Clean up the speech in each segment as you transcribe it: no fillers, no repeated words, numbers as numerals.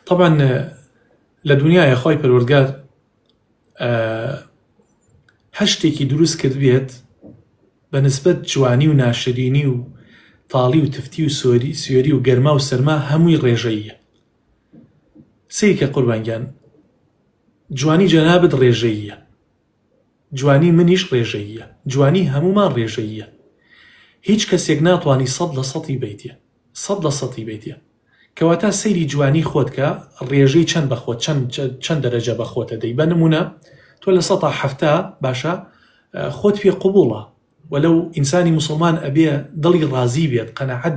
طبعا لە دنیای خۆی پەروەردگار هەشتێکی دروست کرد بێت بە نسبەت جوانی و ناشرینی و تاڵی و تفتی و سوێری و گەرما و سەرما هەمووی ڕێژەییە. سەیکە قوربانگیان، جوانی جەنابەت ڕێژەییە، جوانی منیش ڕێژەییە، جوانی هەمومان ڕێژەییە. هیچ کەسێک ناتوانی 100% بیتیە، 100% بیتیە. کەواتە سەیری جوانی خۆتکە ڕێژەی چەند بەخۆت چەند دەرەجە بەخۆتە دەی. بە نمونە تۆ لە 170 باشە خۆت پێ قوبوڵە، وەلەو ئینسانی مسلمان ئەبێ دڵی ڕازی بێت، قەنەعەت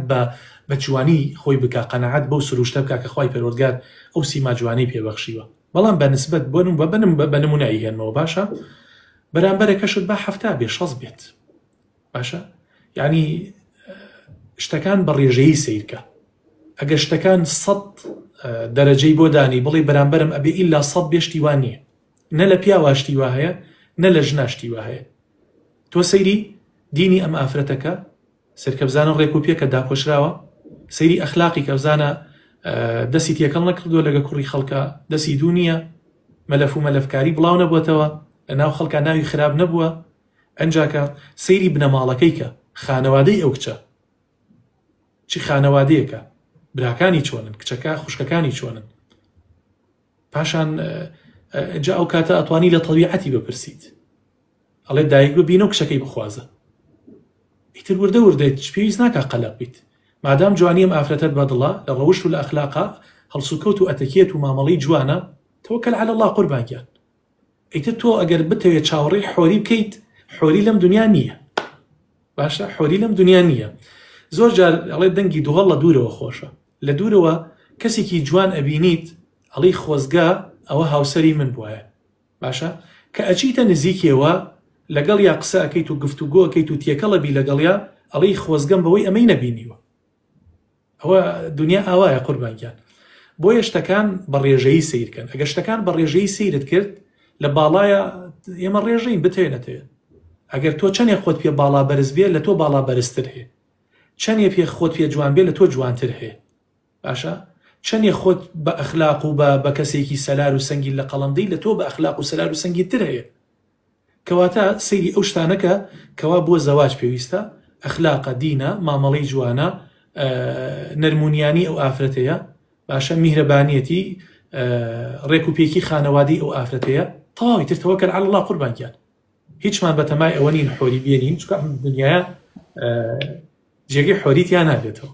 بە جوانی خۆی بکە، قەنەعەت بەو سروشتە بکە کە خوای پەروەردگار ئەو سیما جوانی پێبەخشیوە. بەڵام بە نسبەت بە نمونایی هێنمەوە باشە، بەرامبەرەکەشت بە 70 بێ 60 بێت باشە. یعنی شتەکان بە ڕێژەیی سیرکە. ئەگەر شتەکان 100 دەرەجەی بۆ دانی بڵێ بەرامبەرم ئەبێ ئیلا 100 بێشتی وان نییە، نە لە پیاواشتی وا هەیە نە لە ژناشتی وا هەیە. تۆ سەیری دینی ئەم ئافرەتەکە سەرکە بزانە ڕێک و پێکە داپۆشراوە، سەیری ئەخلاقی کە بزانە دەستی تێکەڵ نەکردووە لەگە کوڕی خەڵکە، دەستی دوو نییە، مەلەف و مەلەفکاری بڵاو نەبووەتەوە، لە ناو خەڵکە ناوی خراپ نەبووە. ئەنجاکە سەیری بنەماڵەکەی کە خانەوادەی ئەو کچە چی خانەوادەیەکە، براکانی چۆنن، کچەکە خوشکەکانی چۆنن. پاشان جا ئەو کاتە ئەتوانی لە تەبیعەتی بپرسیت، ئەڵێ دایک ببینە و کچەکەی بخوازە. ئیتر وردە وردەیت پێویست ناکە قەلەق بیت، مادام جوانی ئەم ئافرەتەت بەدڵە لە ڕەوشت و لە ئەخلاقا هەڵسوکەوت و ئەتەکێت و مامەڵەی جوانە، تەوەکەل عەلە الله قوربانگیان. ئیتر تۆ ئەگەر بتەوێت چاوەڕێی حۆری بکەیت، حۆری لەم دنیا نییە باشە، حۆری لەم دنیا نییە. زۆر جار ئەڵێ دەنگی دووهەڵ لە دوورەوە خۆشە. لە دوورەوە کەسێکی جوان ئەبینیت ئەڵێی خۆزگا ئەوە هاوسەری من بووایە باشە، کە ئەچیتە نزیکێەوە لەگەڵ یا قسە ئەەکەیت و گفتوگۆ ئەەکەیت و تێکەڵەبی لەگەڵیا ئەڵێی خۆزگەم بەوەی ئەمەی نەبینیوە. ئەوە دنیا ئاوایە قوربانگیان. بۆیە شتەکان بە ڕێژەیی سیرکەن. ئەگەر شتەکان بە ڕێژەیی سیرت کرد لە باڵایە ئێمە ڕێژەین بتێنێتەوە. ئەگەر تۆ چەندێک خۆت پێ باڵا بەرز بێ لە تۆ باڵا بەرزتر هەیە، چەندێ پێ خۆت پێ جوان بێ لە تۆ جوانتر هەیە باشە، چەندێ خۆت بە ئەخلاق و بە کەسێکی سەلار و سەنگی لە قەڵەمدەی لە تۆ بە ئەخلاق و سەلار و سەنگی تر هەیە. کەواتە سەیری ئەو شتانەکە کەوا بۆ زەواج پێویستە، ئەخلاقە، دینە، مامەڵەی جوانە، نەرمونیانی ئەو ئافرەتەیە باشە، میهرەبانیەتی، ڕێکوپێکی خانەوادی ئەو ئافرەتەیە. تەواوی تر تەوەکەل عەلە الله قوربانگیان. هیچمان بەتەمای ئەوە نین حۆری بێنین، چونکە ئەم دنیایە جێگەی حۆریتیان نابێتەوە.